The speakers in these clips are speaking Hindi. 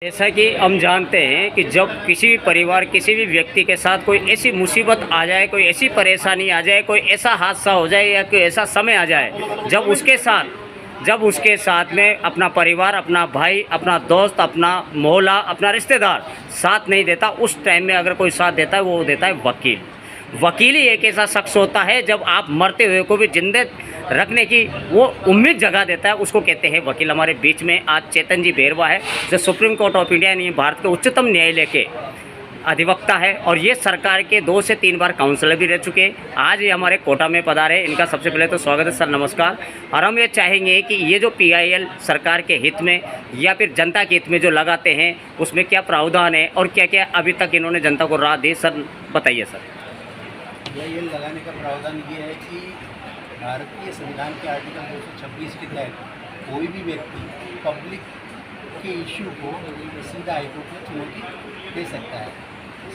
जैसा कि हम जानते हैं कि जब किसी भी परिवार किसी भी व्यक्ति के साथ कोई ऐसी मुसीबत आ जाए, कोई ऐसी परेशानी आ जाए, कोई ऐसा हादसा हो जाए या कोई ऐसा समय आ जाए जब उसके साथ में अपना परिवार, अपना भाई, अपना दोस्त, अपना मोहल्ला, अपना रिश्तेदार साथ नहीं देता, उस टाइम में अगर कोई साथ देता है वो देता है वकील। वकील ही एक ऐसा शख्स होता है जब आप मरते हुए को भी जिंदे रखने की वो उम्मीद जगा देता है, उसको कहते हैं वकील। हमारे बीच में आज चेतन जी बेरवा है जो सुप्रीम कोर्ट ऑफ इंडिया यानी भारत के उच्चतम न्यायालय के अधिवक्ता है और ये सरकार के 2 से 3 बार काउंसलर भी रह चुके हैं। आज ये हमारे कोटा में पधारे, इनका सबसे पहले तो स्वागत है सर, नमस्कार। और हम ये चाहेंगे कि ये जो PIL सरकार के हित में या फिर जनता के हित में जो लगाते हैं उसमें क्या प्रावधान है और क्या क्या अभी तक इन्होंने जनता को राह दी, सर बताइए सर। PIL लगाने का प्रावधान ये है कि भारतीय संविधान के आर्टिकल 226 के तहत कोई भी व्यक्ति पब्लिक के इश्यू को सीधा हाईकोर्ट में चुनौती दे सकता है,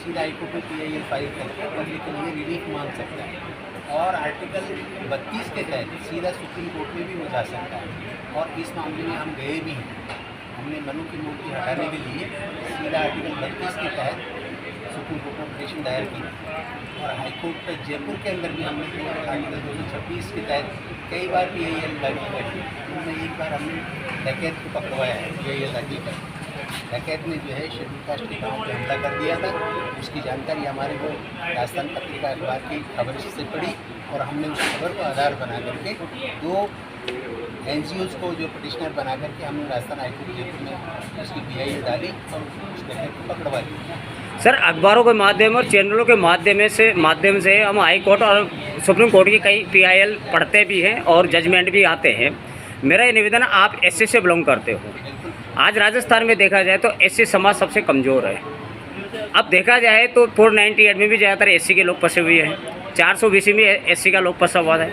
सीधा हाईकोर्ट में PIL फाइल करके पब्लिक के लिए रिलीफ मांग सकता है और आर्टिकल 32 के तहत सीधा सुप्रीम कोर्ट में भी वो जा सकता है। और इस मामले में हम गए भी हैं, हमने मनु की मूर्ति हटाने के लिए सीधा आर्टिकल 32 के तहत सुप्रीम कोर्ट में पिटीशन दायर की और हाईकोर्ट जयपुर के अंदर भी हमने आर्टिकल 226 के तहत कई बार PIL लागू करी। उनमें एक बार हमने डकैत को पकड़वाया है PIL लागू कर। डकैत ने जो है शेड्यूल कास्ट के गाँव पर हमला कर दिया था, उसकी जानकारी हमारे को राजस्थान पत्रिका अखबार की खबर से पड़ी और हमने उस खबर को आधार बना करके 2 NGOs को जो पिटिशनर बना करके हमने राजस्थान हाईकोर्ट जयपुर में उसकी PIL डाली और उस डकैत को पकड़वा दी। सर अखबारों के माध्यम और चैनलों के माध्यम से हम हाई कोर्ट और सुप्रीम कोर्ट की कई PIL पढ़ते भी हैं और जजमेंट भी आते हैं। मेरा ये निवेदन, आप SC से बिलोंग करते हो। आज राजस्थान में देखा जाए तो SC समाज सबसे कमज़ोर है। अब देखा जाए तो 498 में भी ज़्यादातर SC के लोग फंसे हुए हैं, 420 में SC का लोग फंसा हुआ है।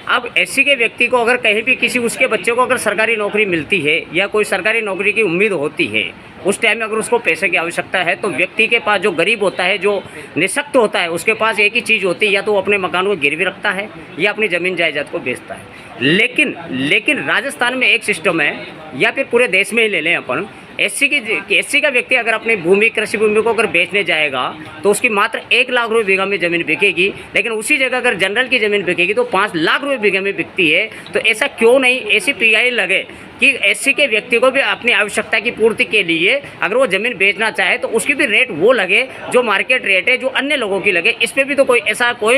अब SC के व्यक्ति को अगर कहीं भी किसी उसके बच्चे को अगर सरकारी नौकरी मिलती है या कोई सरकारी नौकरी की उम्मीद होती है, उस टाइम में अगर उसको पैसे की आवश्यकता है तो व्यक्ति के पास, जो गरीब होता है, जो निःशक्त होता है, उसके पास एक ही चीज़ होती है, या तो वो अपने मकान को गिरवी रखता है या अपनी ज़मीन जायदाद को बेचता है। लेकिन राजस्थान में एक सिस्टम है, या फिर पूरे देश में ही ले लें अपन, SC का व्यक्ति अगर अपनी भूमि, कृषि भूमि को अगर बेचने जाएगा तो उसकी मात्र 1 लाख रुपये बीघा में ज़मीन बिकेगी, लेकिन उसी जगह अगर जनरल की ज़मीन बिकेगी तो 5 लाख रुपये बीघे में बिकती है। तो ऐसा क्यों नहीं ऐसी PIL लगे कि SC के व्यक्ति को भी अपनी आवश्यकता की पूर्ति के लिए अगर वो ज़मीन बेचना चाहे तो उसकी भी रेट वो लगे जो मार्केट रेट है, जो अन्य लोगों की लगे। इस पर भी तो कोई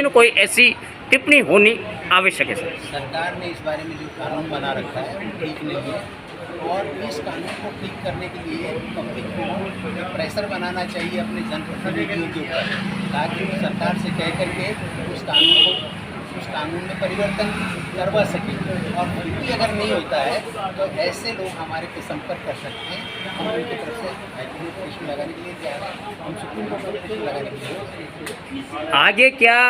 न कोई ऐसी टिप्पणी होनी आवश्यक है सर। सरकार ने इस बारे में जो कानून बना रखा है वो ठीक नहीं है और इस कानून को ठीक करने के लिए पब्लिक को प्रेशर बनाना चाहिए अपने जनप्रतिनिधियों के ऊपर, ताकि वो सरकार से कह करके उस कानून में परिवर्तन करवा सके। और फिर भी अगर नहीं होता है तो ऐसे लोग हमारे पे संपर्क कर सकते हैं। हम उनकी तरफ से हाईकोर्ट पिटीशन लगाने के लिए तैयार हैं, हम सुप्रीम कोर्ट में पिटीशन लगाने के लिए। आगे क्या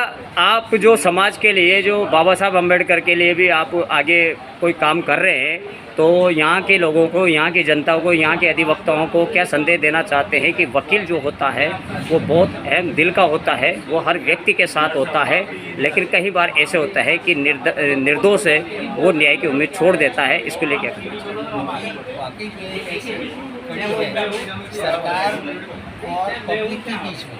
आप जो समाज के लिए, जो बाबा साहब अम्बेडकर के लिए भी आप आगे कोई काम कर रहे हैं, तो यहाँ के लोगों को, यहाँ की जनता को, यहाँ के अधिवक्ताओं को क्या संदेश देना चाहते हैं कि वकील जो होता है वो बहुत अहम दिल का होता है, वो हर व्यक्ति के साथ होता है, लेकिन कई बार ऐसे होता है कि निर्दोष है वो न्याय की उम्मीद छोड़ देता है। इसको लेकर क्या करें? वाकई जो एक ऐसी कड़ी है सरकार और पब्लिक के बीच में,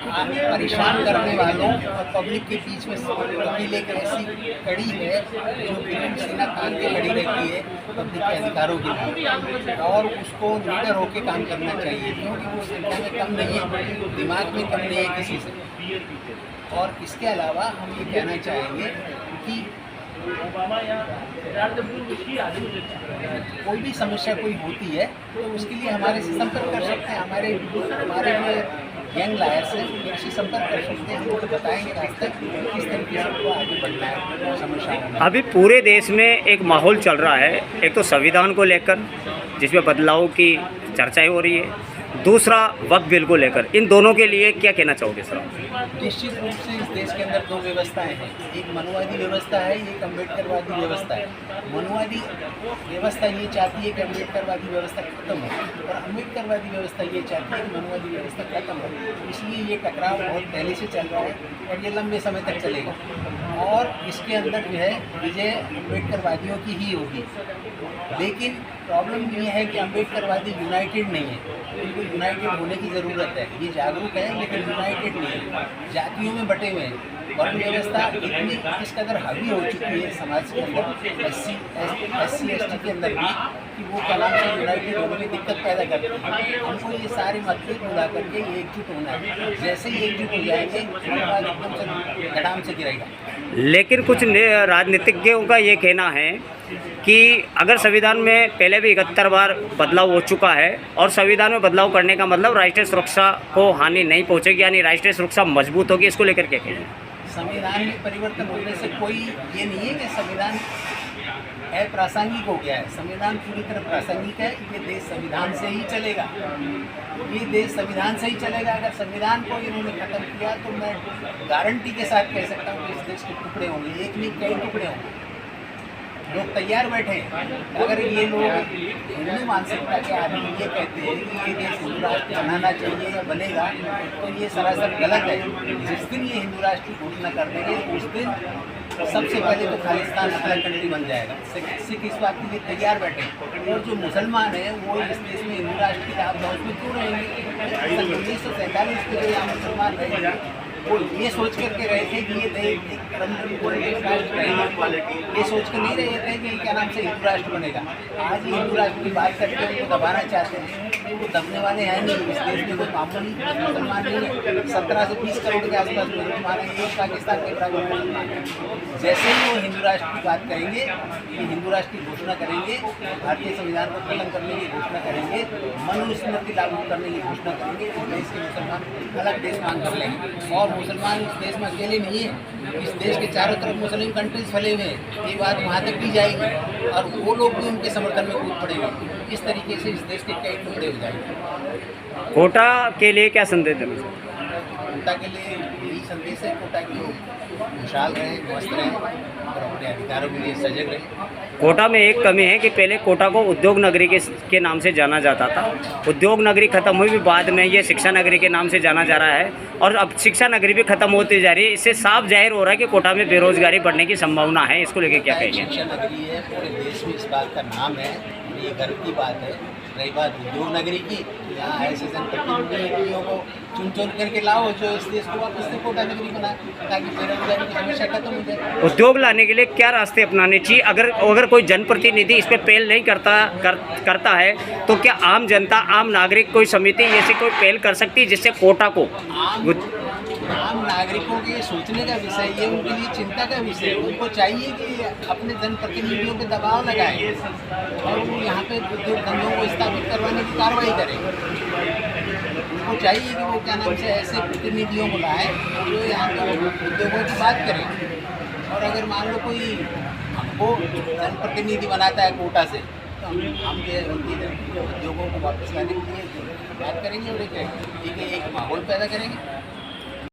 परेशान करने वालों और पब्लिक के बीच में वकील एक ऐसी कड़ी है जो बिल्कुल सीना तान के खड़ी रहती है पब्लिक के अधिकारों के लिए, और उसको निडर होकर काम करना चाहिए क्योंकि वो संख्या में कम नहीं है, दिमाग में कम नहीं है किसी से। और इसके अलावा हम ये कहना चाहेंगे कि कोई भी समस्या कोई होती है तो उसके लिए हमारे से संपर्क कर सकते हैं। हमारे जो यंग लायर्स हैं उनसे संपर्क कर सकते हैं, हम उनको बताएंगे रास्ते किस तरीके से उनको आगे बढ़ना है समस्या। अभी पूरे देश में एक माहौल चल रहा है, एक तो संविधान को लेकर जिसमें बदलाव की चर्चाएं हो रही है, दूसरा वक्त बिल को लेकर। इन दोनों के लिए क्या कहना चाहोगे सर? निश्चित रूप से इस देश के अंदर 2 व्यवस्थाएं हैं, एक मनुवादी व्यवस्था है, एक अम्बेडकरवादी व्यवस्था है। मनुवादी व्यवस्था ये चाहती है कि अम्बेडकरवादी व्यवस्था खत्म हो और अम्बेडकरवादी व्यवस्था ये चाहती है कि मनुवादी व्यवस्था खत्म हो। इसलिए ये टकराव बहुत पहले से चल रहा है और ये लंबे समय तक चलेगा और इसके अंदर जो है विजय अम्बेडकरवादियों की ही होगी। लेकिन प्रॉब्लम ये है कि अम्बेडकरवादी यूनाइटेड नहीं है। उनको यूनाइटेड होने की ज़रूरत है। ये जागरूक है लेकिन यूनाइटेड नहीं है, जातियों में बटे हुए हैं। वर्ण व्यवस्था इतनी इस कदर हावी हो चुकी है समाज के अंदर, एससी एसटी के अंदर भी, कि वो कलाम से यूनाइटेड होने में दिक्कत पैदा करती है। हमको ये सारे मतभेद मिला करके ये एकजुट होना है। जैसे ही एकजुट हो जाएंगे एकदम से धड़ाम से गिरेगा। लेकिन कुछ राजनीतिज्ञों का ये कहना है कि अगर संविधान में पहले भी 71 बार बदलाव हो चुका है और संविधान में बदलाव करने का मतलब राष्ट्रीय सुरक्षा को हानि नहीं पहुंचेगी, यानी राष्ट्रीय सुरक्षा मजबूत होगी, इसको लेकर क्या कहेंगे? संविधान में परिवर्तन होने से कोई ये नहीं है कि संविधान अप्रासंगिक हो गया है। संविधान पूरी तरह प्रासंगिक है। ये देश संविधान से ही चलेगा, ये देश संविधान से ही चलेगा। अगर संविधान को इन्होंने खत्म किया तो मैं गारंटी के साथ कह सकता हूँ कि इस देश के टुकड़े होंगे, एक नहीं कई टुकड़े होंगे। लोग तैयार बैठे हैं। अगर ये लोग हिंदू मानसिकता के आदमी ये कहते हैं कि ये देश हिंदू राष्ट्र बनाना चाहिए या बनेगा, तो ये सरासर गलत है। जिस दिन ये हिंदू राष्ट्र की घोषणा कर देंगे उस दिन सबसे पहले तो खालिस्तान अलग कंट्री बन जाएगा। सिख इस बात के लिए तैयार बैठे हैं। और जो मुसलमान हैं वो इस देश में हिंदू राष्ट्र की राजधानी में क्यों रहेंगे? 1947 के जो यहाँ मुसलमान रहेंगे वो ये सोच करके रहे थे कि ये ये सोच कर नहीं रहे थे कि क्या नाम से हिंदू राष्ट्र बनेगा। आज ये हिंदू राष्ट्र की बात करके उनको दबाना चाहते हैं। वो दबने वाले हैं नहीं। इस देश में कोई मामूली मुसलमान नहीं है। 17 से 20 करोड़ के आसपास मुसलमान हैं। ये पाकिस्तान के बराबर मुसलमान हैं। जैसे ही वो हिंदू राष्ट्र की बात करेंगे कि हिंदू राष्ट्र की घोषणा करेंगे, भारतीय संविधान को खत्म करने की घोषणा करेंगे, मनुस्मृति लागू करने की घोषणा करेंगे, इस देश के मुसलमान अलग देश मांग कर लेंगे। और मुसलमान इस देश में अकेले नहीं है। इस देश के चारों तरफ मुस्लिम कंट्रीज फैले हुए हैं। ये बात वहाँ तक भी जाएगी और वो लोग भी उनके समर्थन में कूद पड़ेंगे। इस तरीके से इस देश के कई टुकड़े हो जाएंगे। कोटा के लिए क्या संदेश देना? कोटा के लिए यही संदेश है, कोटा के लोग खुशहाल रहें, मस्त रहें और अपने अधिकारों के लिए सजग रहें। कोटा में एक कमी है कि पहले कोटा को उद्योग नगरी के नाम से जाना जाता था। उद्योग नगरी खत्म हुई भी बाद में ये शिक्षा नगरी के नाम से जाना जा रहा है और अब शिक्षा नगरी भी खत्म होती जा रही है। इससे साफ जाहिर हो रहा है कि कोटा में बेरोजगारी बढ़ने की संभावना है। इसको लेकर क्या कहेंगे? शिक्षा नगरी है, पूरे देश में इस बात का नाम है, ये गर्व की बात है। रही बात उद्योग नगरी की, यहाँ ऐसे जनप्रतिनिधियों को चुन करके लाओ जो इस देश को वापस से कोटा नगरी बनाए ताकि बेरोजगारी की समस्या खत्म हो जाए। उद्योग लाने के लिए क्या रास्ते अपनाने चाहिए? अगर कोई जनप्रतिनिधि इस पर पहल नहीं करता है तो क्या आम जनता, आम नागरिक, कोई समिति ऐसी कोई पहल कर सकती है जिससे कोटा को आम नागरिकों के सोचने का विषय, ये उनके लिए चिंता का विषय है। उनको चाहिए कि अपने जनप्रतिनिधियों पे दबाव लगाएं और वो यहाँ पे उद्योग धंधों को स्थापित करवाने की कार्रवाई करें। उनको चाहिए कि वो क्या नाम से ऐसे प्रतिनिधियों को लाएं जो यहाँ पे उद्योगों की बात करें। और अगर मान लो कोई हमको जनप्रतिनिधि बनाता है कोटा से, तो हम जो उनकी उद्योगों को वापस लाने के लिए बात करेंगे और एक माहौल पैदा करेंगे।